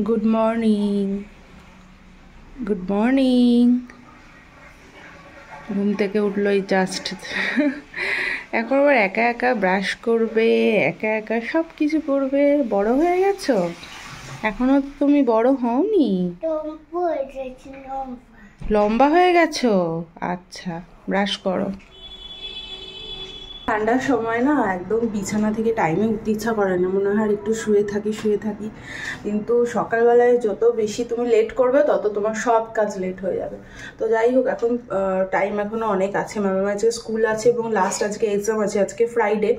Good morning, good morning. ঘুম থেকে উঠলো এই জাস্ট। এখন আবার একা একা ব্রাশ করবে, একা একা সব কিছু করবে। বড় হয়ে গেছো? এখনো তুমি বড় হওনি? লম্বা হয়ে গেছো? আচ্ছা, ব্রাশ করো। ঠান্ডার সময় না একদম বিছানা থেকে টাইমে উঠতে ইচ্ছা করে না, মনে হয় একটু শুয়ে থাকি। কিন্তু সকালবেলায় যত বেশি তুমি লেট করবে তত তোমার সব কাজ লেট হয়ে যাবে। তো যাই হোক, এখন টাইম এখনো অনেক আছে। মামামের আজকে স্কুল আছে এবং লাস্ট আজকে এক্সাম আছে, আজকে ফ্রাইডে।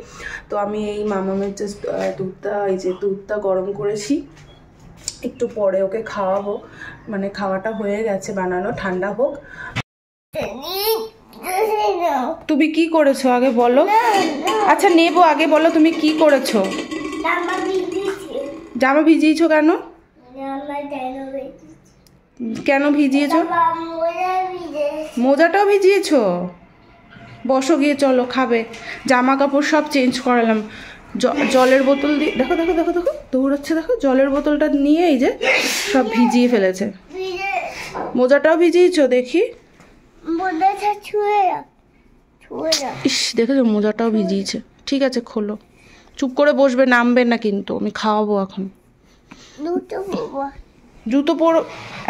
তো আমি এই মামামের জাস্ট দুধটা গরম করেছি, একটু পরে ওকে খাওয়াবো। মানে খাওয়াটা হয়ে গেছে বানানো, ঠান্ডা হোক। তুমি কি করেছো আগে বলো? আচ্ছা নেবো, আগে বলো তুমি কি করেছো? জামা ভিজিয়েছো কেন? কেন ভিজিয়েছো? মোজাটাও ভিজিয়েছো? বসো গিয়ে, চলো খাবে। জামা কাপড় সব চেঞ্জ করালাম। জলের বোতল দিয়ে দেখো দৌড়াচ্ছে, দেখো জলের বোতলটা নিয়ে এই যে সব ভিজিয়ে ফেলেছে। মোজাটাও ভিজিয়েছো দেখি। ইস, দেখেছো মোজাটাও ভিজিয়েছে। ঠিক আছে খোলো, চুপ করে বসবে, নামবে না কিন্তু। আমি খাওয়াবো এখন। জুতো পরো,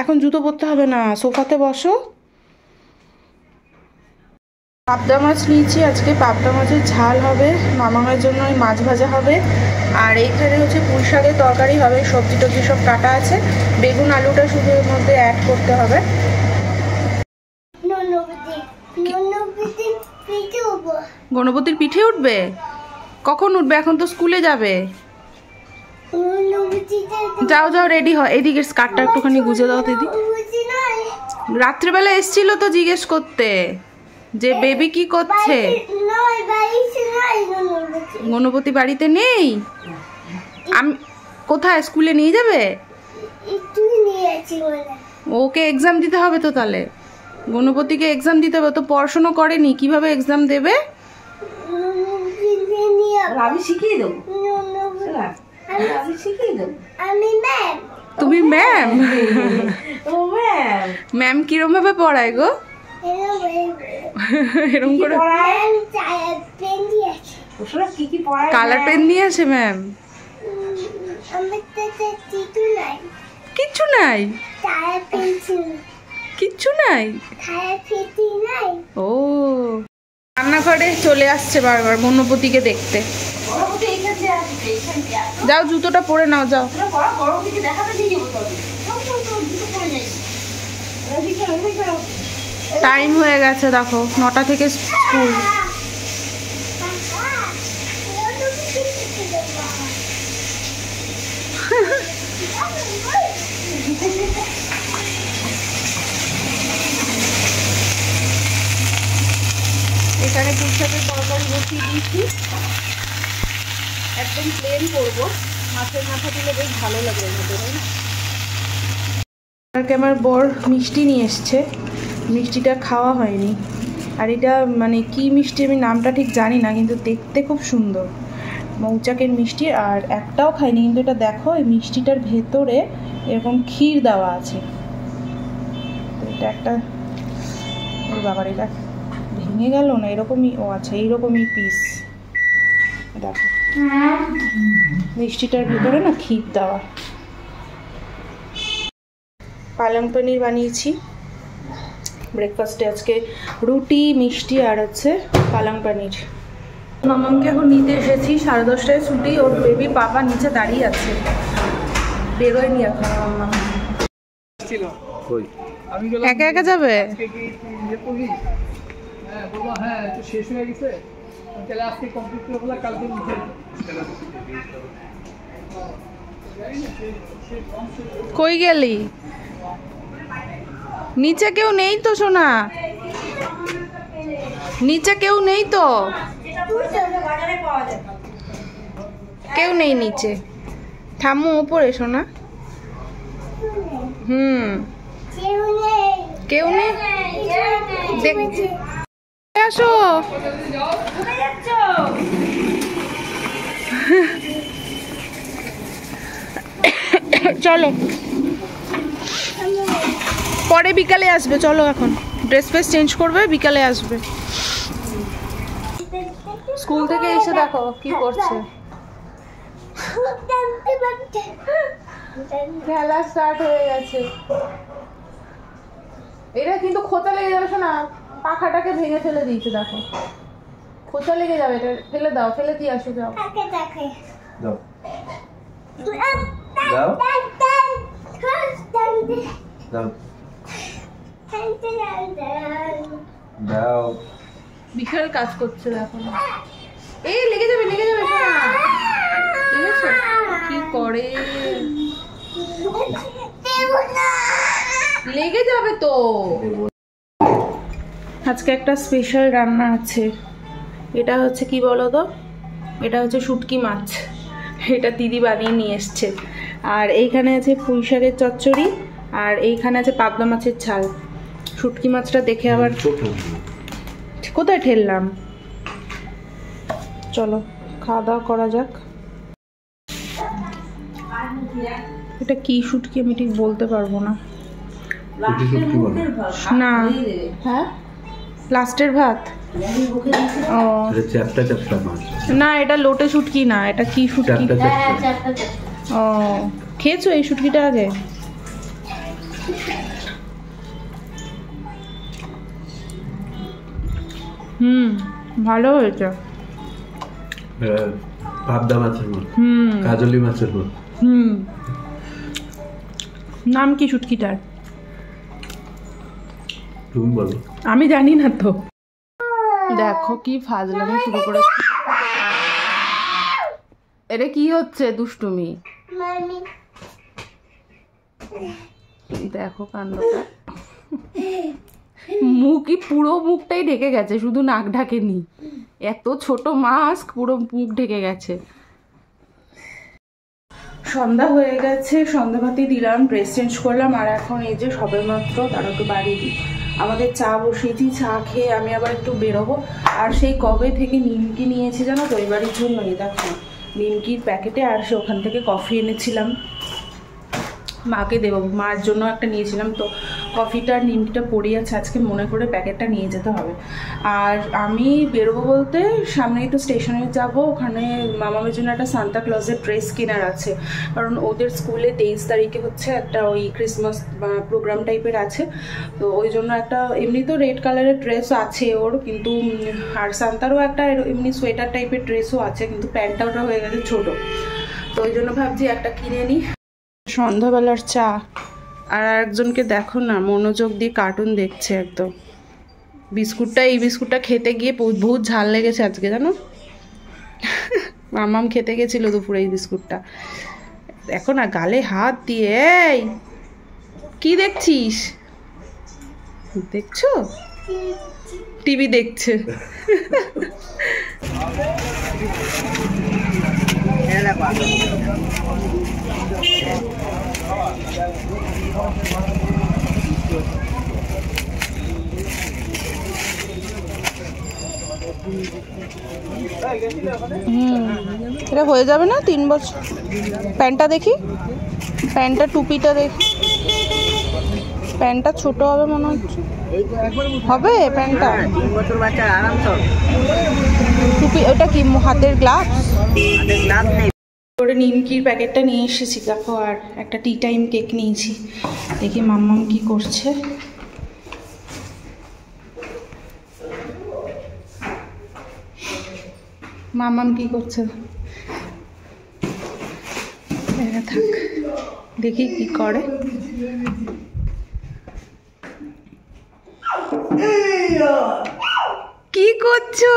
এখন জুতো পরতে হবে না, সোফাতে বসো। পাবদা মাছ নিয়েছি আজকে, পাবদা মাছের ঝাল হবে, মামামের জন্য ওই মাছ ভাজা হবে। আর এইখানে হচ্ছে পুঁই শাকের তরকারি হবে, সবজি টবজি সব কাটা আছে। বেগুন আলুটা শুধু এর মধ্যে অ্যাড করতে হবে। গণপতির পিঠে উঠবে? কখন উঠবে? এখন তো স্কুলে যাবে। যাও রেডি হয়। এইদিকে স্কার্টটা একটুখানি গুজে দাও দিদি। রাত্রেবেলা এসছিল তো জিজ্ঞেস করতে যে বেবি কি করছে। গণপতি বাড়িতে নেই? আমি কোথায়? স্কুলে নিয়ে যাবে? ওকে এক্সাম দিতে হবে তো, তাহলে গণপতিকে এক্সাম দিতে হবে। তো পড়াশোনা করেনি, কিভাবে এক্সাম দেবে? আমি শিখিয়ে দেবো। তুমি ম্যাম? ম্যাম কিরম ভাবে পড়ায় গো? এরকম করে কালার পেন নিয়ে আসে ম্যাম? কিচ্ছু নাই, কিচ্ছু নাই। ও, রান্নাঘরে চলে আসছে বারবার গণপতিকে দেখতে। যাও জুতোটা পরে নাও, যাও। টাইম হয়ে গেছে দেখো, 9টা থেকে স্কুল। এখানে পুঁই শাকের তরকারি বসিয়ে দিয়েছি, একদম প্লেন করবো। মাছের মাথা দিলে বেশ ভালো লাগবে মধ্যে, তাই না? আমার বর মিষ্টি নিয়ে এসছে, মিষ্টিটা খাওয়া হয়নি। আর এটা মানে কি মিষ্টি আমি নামটা ঠিক জানি না, কিন্তু দেখতে খুব সুন্দর, মৌচাকের মিষ্টি। আর একটাও খাইনি, কিন্তু এটা দেখো এই মিষ্টিটার ভেতরে এরকম ক্ষীর দেওয়া আছে। তো এটা একটা, ওর বাবার এটা ভেঙে গেল না, এরকমই ও আচ্ছা এইরকমই পিস। দেখো মিষ্টিটার ভেতরে না ক্ষীর দেওয়া। পালং পনির বানিয়েছি ব্রেকফাস্টে আজকে, রুটি মিষ্টি আর হচ্ছে পালং পনির। মামামকে এখন নিতে এসেছি, 10:30টায় ছুটি। ওর বেবির পাপা নিচে দাঁড়িয়ে আছে, বেরোয়নি এখন। মামা একা একা যাবে? কই গেলি? নিচে কেউ নেই তো সোনা, নিচে কেউ নেই তো, কেউ নেই নিচে। ঠাম্মু ওপরে সোনা। কেউ নেই, দেখছি। আসো, চলো পরে বিকালে আসবে, চলো এখন ড্রেস ফ্রেস চেঞ্জ করবে, বিকালে আসবে। স্কুল থেকে এসে দেখো কি করছে, খেলা স্টার্ট হয়ে গেছে। এটা কিন্তু খোঁচা লেগে যাবে, শোনা পাখাটাকে ভেঙে ফেলে দিয়েছে, দেখো খোঁচা লেগে যাবে, এটা ফেলে দাও, ফেলে দিয়ে আসো, যাও বিশাল কাজ করছে দেখো। এই লেগে যাবে, লেগে যাবে, ঠিক আছে কি করে, লেগে যাবে তো। আজকে একটা স্পেশাল রান্না আছে, এটা হচ্ছে কি বলো তো, এটা হচ্ছে শুটকি মাছ, এটা দিদি বানিয়ে নিয়ে এসছে। আর এইখানে আছে পুঁই শাকের চচ্চড়ি, আর এইখানে আছে পাবদা মাছের ঝাল। শুটকি মাছটা দেখে আবার কোথায় ঠেললাম, চলো খাওয়া দাওয়া করা যাক। এটা কি শুটকি আমি ঠিক বলতে পারবো না। না হ্যাঁ লাস্টের ভাত, ও না এটা লোটে শুটকি না, এটা কি শুটকি? ও খেয়েছো এই শুটকিটা আগে? ভালো হয়েছে, পাবদা মাছের মতো, কাজলি মাছের মতো। নাম কি শুটকিটার তুমি বলো, আমি জানি না তো। দেখো কি ফাজলামি শুরু করেছে, এটা কি হচ্ছে দুষ্টুমি, দেখো কাণ্ডটা, মুখই পুরো মুখটাই ঢেকে গেছে, শুধু নাক ঢাকেনি, এত ছোট মাস্ক পুরো মুখ ঢেকে গেছে। সন্ধ্যা হয়ে গেছে, সন্ধ্যাবাতি দিলাম, ড্রেস চেঞ্জ করলাম, আর এখন এই যে সবে মাত্র তারকে বাড়ি দিই। আমাদের চা বসিয়েছি, চা খেয়ে আমি আবার একটু বেরোবো। আর সেই কবে থেকে নিমকি নিয়েছি জানো তো, এই বাড়ির জন্য, এই দেখো নিমকির প্যাকেটে, আর সে ওখান থেকে কফি এনেছিলাম মাকে দেবো, মার জন্য একটা নিয়েছিলাম, তো কফিটা আর নিমকিটা পড়ে আছে, আজকে মনে করে প্যাকেটটা নিয়ে যেতে হবে। আর আমি বেরোবো বলতে সামনেই তো স্টেশনে যাব, ওখানে মামামের জন্য একটা সান্তা ক্লজের ড্রেস কেনার আছে, কারণ ওদের স্কুলে 23 তারিখে হচ্ছে একটা ওই ক্রিসমাস প্রোগ্রাম টাইপের আছে, তো ওই জন্য একটা এমনি তো রেড কালারের ড্রেস আছে ওর, কিন্তু আর সান্তারও একটা এমনি সোয়েটার টাইপের ড্রেসও আছে, কিন্তু প্যান্টটা ওটা হয়ে গেছে ছোটো, তো ওই জন্য ভাবছি একটা কিনে নিই। সন্ধ্যাবেলার চা, আর একজনকে দেখো না মনোযোগ দিয়ে কার্টুন দেখছে একদম। বিস্কুটটা, এই বিস্কুটটা খেতে গিয়ে বহুত ঝাল লেগেছে আজকে জানো, মামাম খেতে গেছিল দুপুরে এই বিস্কুটটা, দেখো না গালে হাত দিয়ে। এই কি দেখছিস, দেখছো টিভি দেখছে। এটা হয়ে যাবে না 3 বছর। প্যান্টটা দেখি, প্যান্টটা টুপিটা দেখি, প্যান্টটা ছোট হবে মনে হচ্ছে, হবে প্যান্টটা 3 বছর বাচ্চা আরামসে। টুপি ওটা কি হাতের গ্লাভস? গ্লাভ নেই। করে নিমকির প্যাকেটটা নিয়ে এসেছি দেখো, আর একটা টি টাইম কেক নিয়েছি, দেখি মাম্মাম কি করছে। মাম্মাম কি করছে থাক, দেখি কি করে। কি করছো?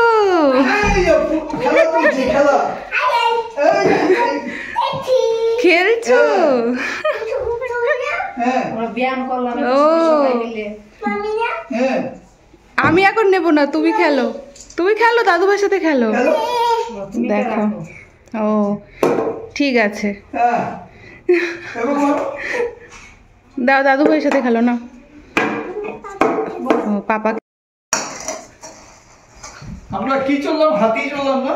খেলছো? আমি এখন নেবো না, তুমি খেলো, তুমি খেলো, দাদু ভাইয়ের সাথে খেলো। দেখো ও ঠিক আছে, দাও দাদু ভাইয়ের সাথে খেলো না। ও পাপা আমরা কি চললাম, হাতি চললাম না,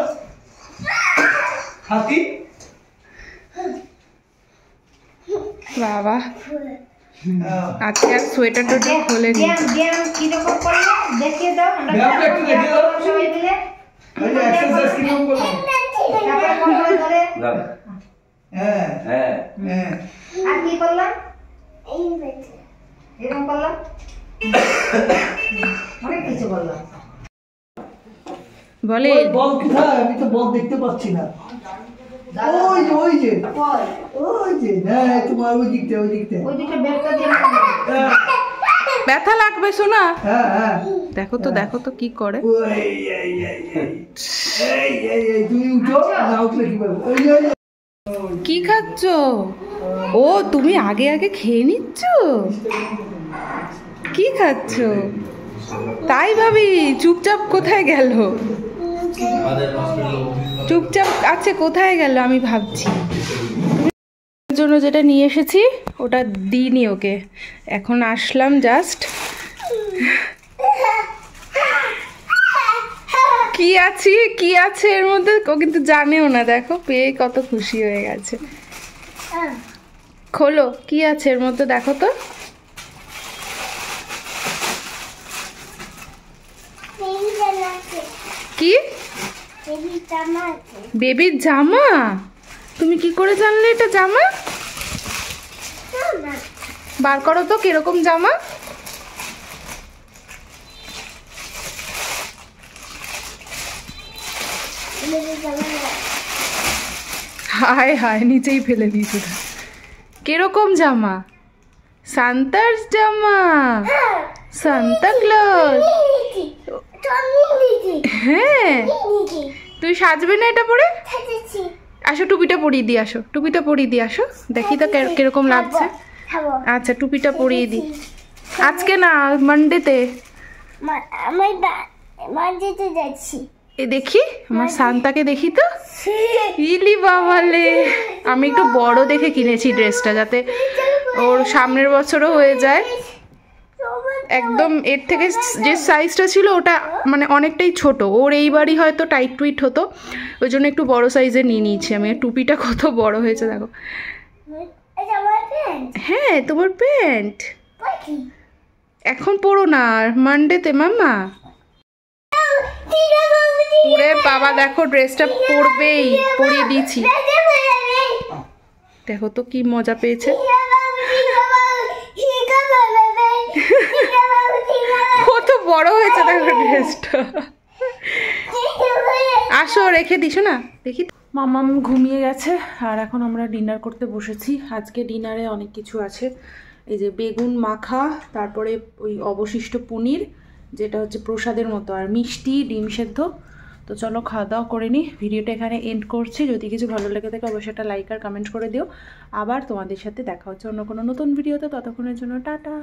হাতি বাবা আজকে আর সোয়েটার টোটার খোলে নি। বলে বল কোথায়? আমি তো বল দেখতে পাচ্ছি না। ওই যে হ্যাঁ তোমার ওই দিকটা ব্যথা লাগবে শোনা। হ্যাঁ দেখো তো কি করে। তুমি উঠো না, উঠলে কি করবো? কি খাচ্ছ? ও তুমি আগে আগে খেয়ে নিচ্ছ? কি খাচ্ছ? তাই ভাবি চুপচাপ কোথায় গেল? চুপচাপ আছে কোথায় গেল আমি ভাবছি। জন্য যেটা নিয়ে এসেছি ওটা দিইনি ওকে, এখন আসলাম জাস্ট। কি আছে এর মধ্যে ও কিন্তু জানেও না। দেখো পেয়ে কত খুশি হয়ে গেছে। খোলো কি আছে এর মধ্যে দেখো তো। কি বেবির জামা? তুমি কি করে জানলে এটা জামা? বার করো তো কিরকম জামা। হায় হায় নিচেই ফেলে দিয়েছে। কিরকম জামা? সান্তার জামা, সান্তা ক্লজ। হ্যাঁ তুই সাজবে না এটা পরে? আসো টুপিটা পরিয়ে দিয়ে আসো, টুপিটা পরিয়ে দিয়ে আসো দেখি তো কিরকম লাগছে। আচ্ছা টুপিটা পরিয়ে দি। আজকে না মানডেতে। এ দেখি আমার সান্তাকে দেখি তো। ইলি বাবালে আমি একটু বড় দেখে কিনেছি ড্রেসটা যাতে ওর সামনের বছরও হয়ে যায়। একদম এর থেকে যে সাইজটা ছিল ওটা মানে অনেকটাই ছোট, ওর এইবারই হয়তো টাইট টুইট হতো, ওই জন্য একটু বড় সাইজে নিয়ে নিয়েছি আমি। টুপিটা কত বড় হয়েছে দেখো। হ্যাঁ তোমার প্যান্ট এখন পরো না মানডেতে মাম্মা। ওরে বাবা দেখো ড্রেসটা পরবেই, পরিয়ে দিয়েছি। দেখো তো কি মজা পেয়েছে। কত বড় হয়েছে দেখো ড্রেসটা। আসো রেখে দিস না দেখি। মামাম ঘুমিয়ে গেছে আর এখন আমরা ডিনার করতে বসেছি। আজকে ডিনারে অনেক কিছু আছে, এই যে বেগুন মাখা, তারপরে ওই অবশিষ্ট পনির যেটা হচ্ছে প্রসাদের মতো, আর মিষ্টি, ডিম সেদ্ধ। তো চলো খাওয়া দাওয়া করে নিই। ভিডিওটা এখানে এন্ড করছি। যদি কিছু ভালো লেগে থাকে অবশ্যই একটা লাইক আর কমেন্ট করে দিও। আবার তোমাদের সাথে দেখা হচ্ছে অন্য কোনো নতুন ভিডিওতে। ততক্ষণের জন্য টাটা।